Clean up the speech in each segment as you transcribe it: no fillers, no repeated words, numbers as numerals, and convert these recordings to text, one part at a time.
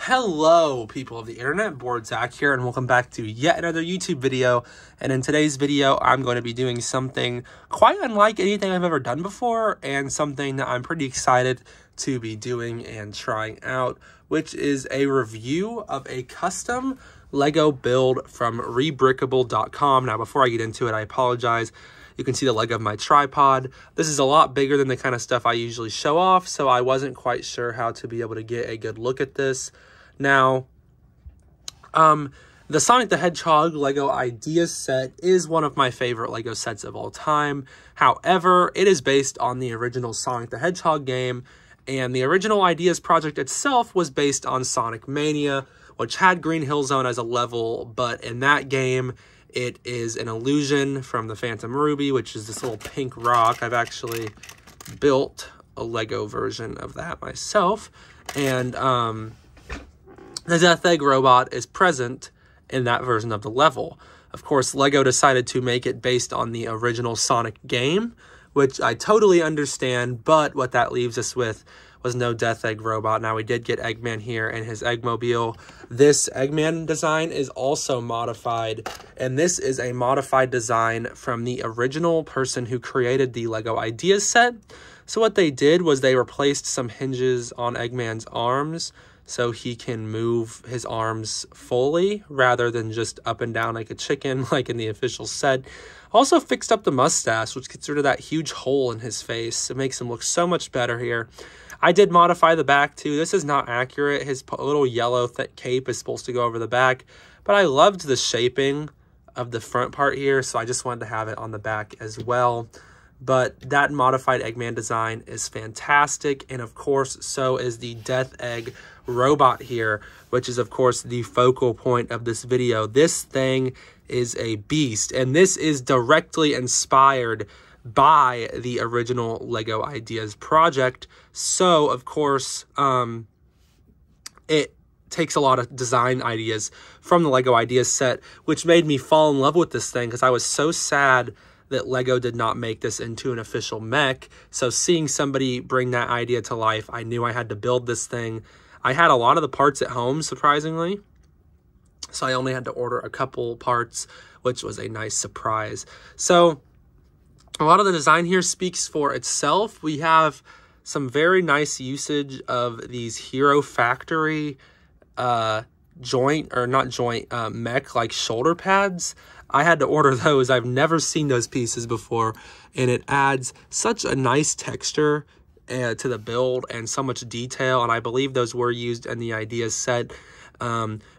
Hello, people of the internet, Board Zach here, and welcome back to yet another YouTube video. And in today's video, I'm going to be doing something quite unlike anything I've ever done before, and something that I'm pretty excited to be doing and trying out, which is a review of a custom Lego build from ReBrickable.com. Now, before I get into it, I apologize. You can see the leg of my tripod. This is a lot bigger than the kind of stuff I usually show off, so I wasn't quite sure how to be able to get a good look at this. Now, the Sonic the Hedgehog Lego Ideas set is one of my favorite Lego sets of all time. However, it is based on the original Sonic the Hedgehog game, and the original Ideas project itself was based on Sonic Mania, which had Green Hill Zone as a level, but in that game, it is an illusion from the Phantom Ruby, which is this little pink rock. I've actually built a Lego version of that myself, and the Death Egg robot is present in that version of the level. Of course, Lego decided to make it based on the original Sonic game, which I totally understand, but what that leaves us with was no Death Egg robot. Now, we did get Eggman here and his Eggmobile. This Eggman design is also modified, and this is a modified design from the original person who created the Lego Ideas set. So what they did was they replaced some hinges on Eggman's arms so he can move his arms fully rather than just up and down like a chicken like in the official set. Also fixed up the mustache, which gets rid of that huge hole in his face. It makes him look so much better here. I did modify the back too. This is not accurate. His little yellow thick cape is supposed to go over the back, but I loved the shaping of the front part here, so I just wanted to have it on the back as well. But that modified Eggman design is fantastic, and of course, so is the Death Egg robot here, which is of course the focal point of this video. This thing is a beast, and this is directly inspired by the original Lego Ideas project. So of course, it takes a lot of design ideas from the Lego Ideas set, which made me fall in love with this thing because I was so sad that Lego did not make this into an official mech. So seeing somebody bring that idea to life, I knew I had to build this thing. I had a lot of the parts at home, surprisingly, so I only had to order a couple parts, which was a nice surprise. So a lot of the design here speaks for itself. We have some very nice usage of these Hero Factory mech like shoulder pads. I had to order those. I've never seen those pieces before, and it adds such a nice texture to the build and so much detail, and I believe those were used in the Ideas set.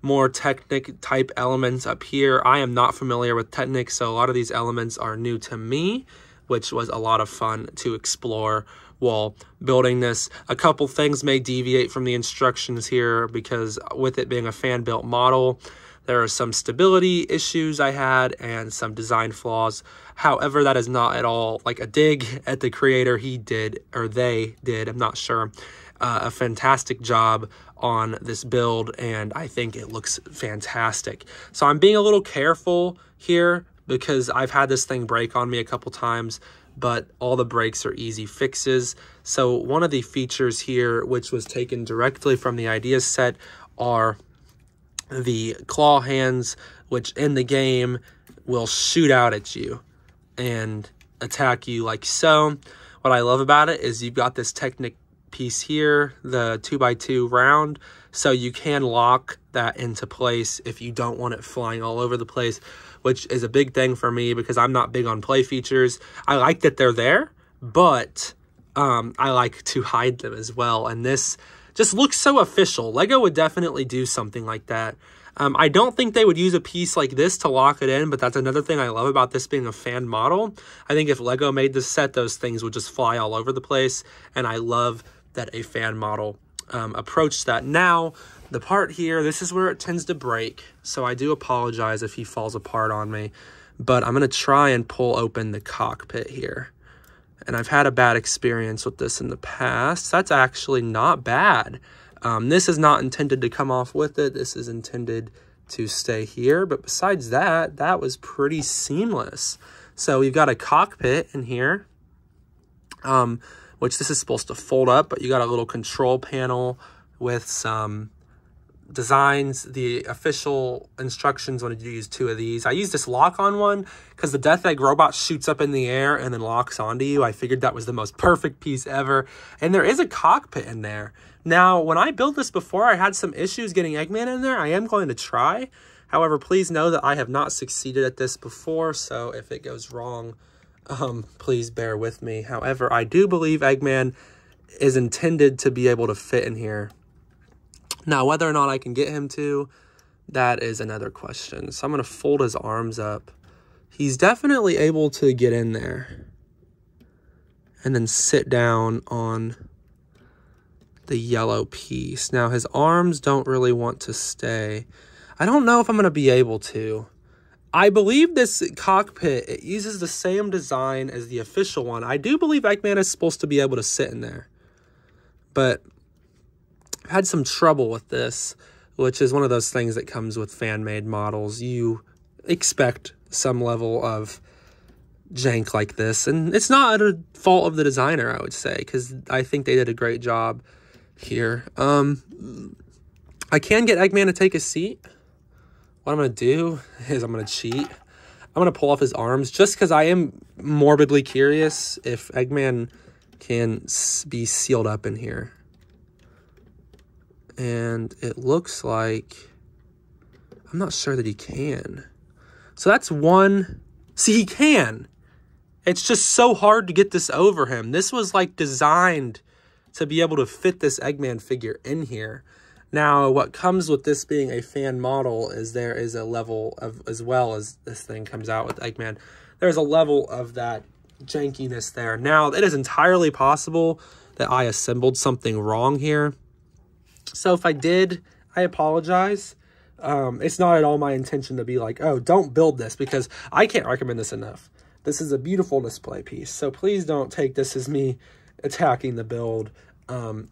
More Technic type elements up here. I am not familiar with Technic, so a lot of these elements are new to me, which was a lot of fun to explore while building this. A couple things may deviate from the instructions here because with it being a fan-built model, there are some stability issues I had and some design flaws. However, that is not at all like a dig at the creator. He did, or they did, I'm not sure, a fantastic job on this build, and I think it looks fantastic. So I'm being a little careful here because I've had this thing break on me a couple times, but all the breaks are easy fixes. So one of the features here, which was taken directly from the Ideas set, are the claw hands, which in the game will shoot out at you and attack you like so. What I love about it is you've got this Technic piece here, the 2x2 round, so you can lock that into place if you don't want it flying all over the place, which is a big thing for me because I'm not big on play features. I like that they're there, but I like to hide them as well, and this just looks so official. Lego would definitely do something like that. I don't think they would use a piece like this to lock it in, but that's another thing I love about this being a fan model. I think if Lego made this set, those things would just fly all over the place, and I love that a fan model approached that. Now, the part here, this is where it tends to break, so I do apologize if he falls apart on me, but I'm going to try and pull open the cockpit here. And I've had a bad experience with this in the past. That's actually not bad. This is not intended to come off with it. This is intended to stay here. But besides that, that was pretty seamless. So we've got a cockpit in here, which this is supposed to fold up, but you got a little control panel with some designs, the official instructions wanted you to use 2 of these. I used this lock-on one because the Death Egg robot shoots up in the air and then locks onto you. I figured that was the most perfect piece ever. And there is a cockpit in there. Now, when I built this before, I had some issues getting Eggman in there. I am going to try. However, please know that I have not succeeded at this before, so if it goes wrong, please bear with me. However, I do believe Eggman is intended to be able to fit in here. Now, whether or not I can get him to, that is another question. So I'm going to fold his arms up. He's definitely able to get in there and then sit down on the yellow piece. Now, his arms don't really want to stay. I don't know if I'm going to be able to. I believe this cockpit, it uses the same design as the official one. I do believe Eggman is supposed to be able to sit in there. But I've had some trouble with this, which is one of those things that comes with fan-made models. You expect some level of jank like this, and it's not a fault of the designer, I would say, because I think they did a great job here. I can get Eggman to take a seat. What I'm going to do is I'm going to cheat. I'm going to pull off his arms just because I am morbidly curious if Eggman can be sealed up in here. And it looks like, I'm not sure that he can. So that's one. See, he can. It's just so hard to get this over him. This was like designed to be able to fit this Eggman figure in here. Now, what comes with this being a fan model is there is a level of, as well as this thing comes out with Eggman, there's a level of that jankiness there. Now, it is entirely possible that I assembled something wrong here. So if I did, I apologize. It's not at all my intention to be like, oh, don't build this, because I can't recommend this enough. This is a beautiful display piece. So please don't take this as me attacking the build.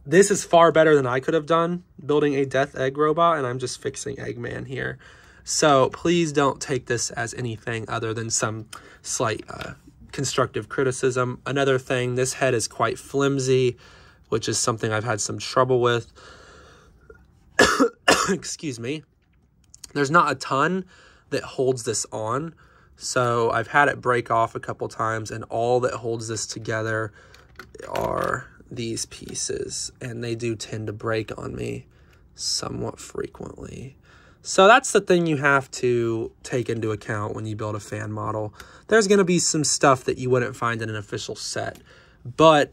This is far better than I could have done building a Death Egg robot, and I'm just fixing Eggman here. So please don't take this as anything other than some slight constructive criticism. Another thing, this head is quite flimsy, which is something I've had some trouble with. Excuse me. There's not a ton that holds this on, so I've had it break off a couple times, and all that holds this together are these pieces, and they do tend to break on me somewhat frequently. So that's the thing you have to take into account when you build a fan model. There's going to be some stuff that you wouldn't find in an official set, but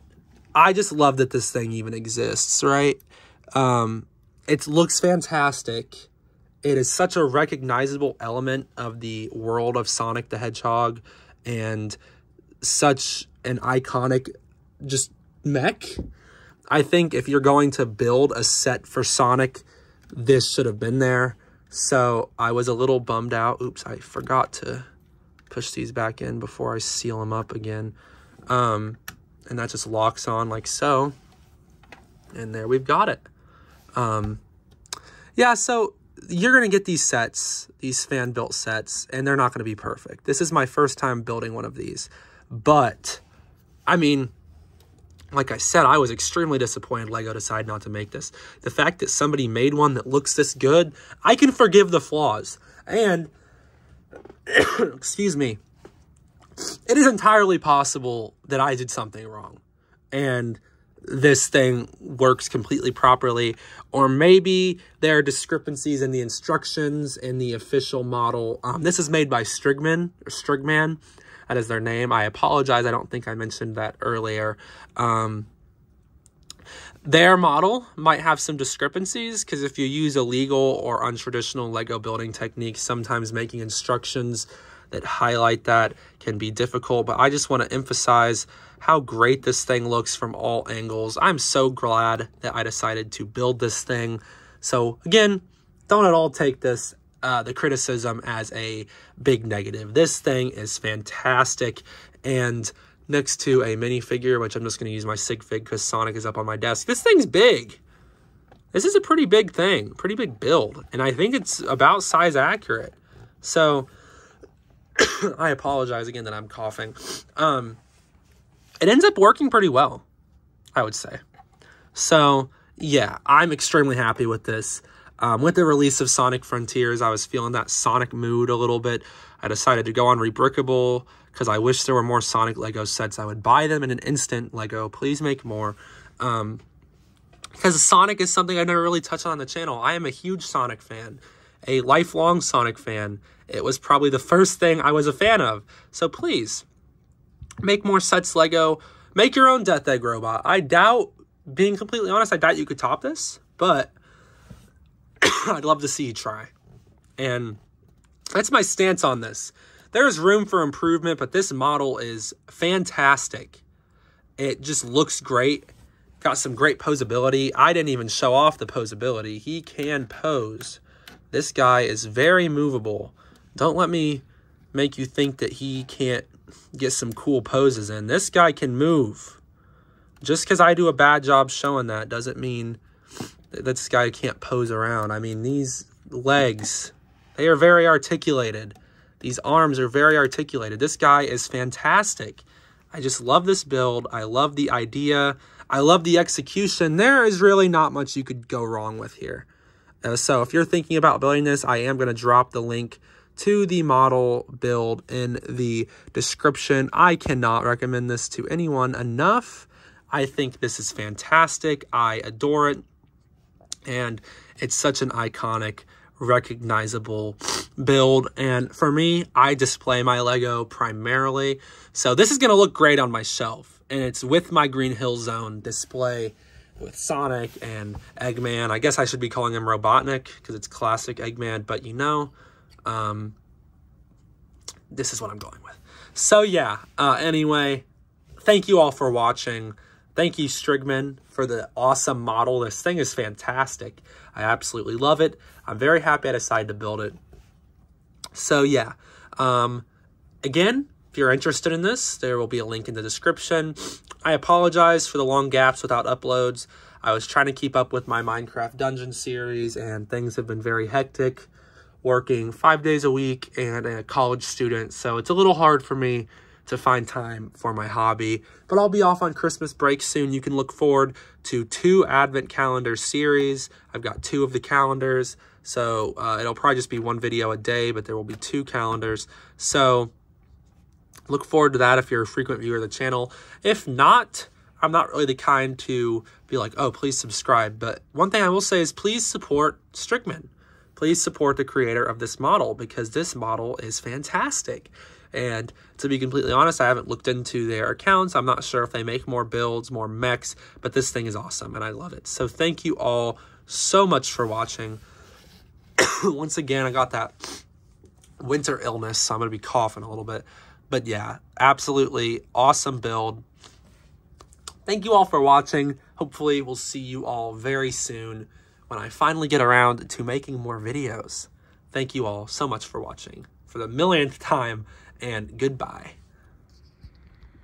I just love that this thing even exists, right? It looks fantastic. It is such a recognizable element of the world of Sonic the Hedgehog, and such an iconic just mech. I think if you're going to build a set for Sonic, this should have been there. So I was a little bummed out. Oops, I forgot to push these back in before I seal them up again. And that just locks on like so. And there we've got it. Yeah, so you're going to get these sets, these fan-built sets, and they're not going to be perfect. This is my first time building one of these. But, I mean, like I said, I was extremely disappointed LEGO decided not to make this. The fact that somebody made one that looks this good, I can forgive the flaws. And, excuse me, it is entirely possible that I did something wrong, and this thing works completely properly. Or maybe there are discrepancies in the instructions in the official model. This is made by Strigman, or Strigman. That is their name. I apologize. I don't think I mentioned that earlier. Their model might have some discrepancies, because if you use illegal or untraditional LEGO building techniques, sometimes making instructions that highlight that can be difficult. But I just want to emphasize how great this thing looks from all angles. I'm so glad that I decided to build this thing. So again, don't at all take this the criticism as a big negative. This thing is fantastic, and next to a minifigure, which I'm just going to use my sig fig because Sonic is up on my desk. This thing's big. This is a pretty big thing, pretty big build, and I think it's about size accurate. So I apologize again that I'm coughing. It ends up working pretty well, I would say. So yeah, I'm extremely happy with this. With the release of Sonic Frontiers, I was feeling that Sonic mood a little bit. I decided to go on ReBrickable because I wish there were more Sonic Lego sets. I would buy them in an instant. Lego, please make more. Because Sonic is something I never really touched on the channel. I am a huge Sonic fan, a lifelong Sonic fan. It was probably the first thing I was a fan of. So please, make more sets, Lego. Make your own Death Egg robot. I doubt, being completely honest, I doubt you could top this, but I'd love to see you try. And that's my stance on this. There's room for improvement, but this model is fantastic. It just looks great. Got some great posability. I didn't even show off the posability. He can pose. This guy is very movable. Don't let me make you think that he can't get some cool poses in. This guy can move. Just because I do a bad job showing that doesn't mean that this guy can't pose around. I mean, these legs, they are very articulated. These arms are very articulated. This guy is fantastic. I just love this build. I love the idea. I love the execution. There is really not much you could go wrong with here. So if you're thinking about building this, I am going to drop the link to the model build in the description. I cannot recommend this to anyone enough. I think this is fantastic. I adore it. And it's such an iconic, recognizable build. And for me, I display my Lego primarily. So this is going to look great on my shelf. And it's with my Green Hill Zone display with Sonic and Eggman. I guess I should be calling him Robotnik because it's classic Eggman. But you know, this is what I'm going with. So yeah, anyway, thank you all for watching. Thank you, Strigman, for the awesome model. This thing is fantastic. I absolutely love it. I'm very happy I decided to build it. So yeah, again, if you're interested in this, there will be a link in the description. I apologize for the long gaps without uploads. I was trying to keep up with my Minecraft Dungeon series, and things have been very hectic, working 5 days a week and a college student. So it's a little hard for me to find time for my hobby, but I'll be off on Christmas break soon. You can look forward to 2 Advent calendar series. I've got 2 of the calendars, so it'll probably just be 1 video a day, but there will be 2 calendars. So look forward to that if you're a frequent viewer of the channel. If not, I'm not really the kind to be like, oh, please subscribe. But one thing I will say is please support Strigman. Please support the creator of this model because this model is fantastic. And to be completely honest, I haven't looked into their accounts. I'm not sure if they make more builds, more mechs, but this thing is awesome and I love it. So thank you all so much for watching. Once again, I got that winter illness, so I'm going to be coughing a little bit. But yeah, absolutely awesome build. Thank you all for watching. Hopefully we'll see you all very soon when I finally get around to making more videos. Thank you all so much for watching for the millionth time, and goodbye.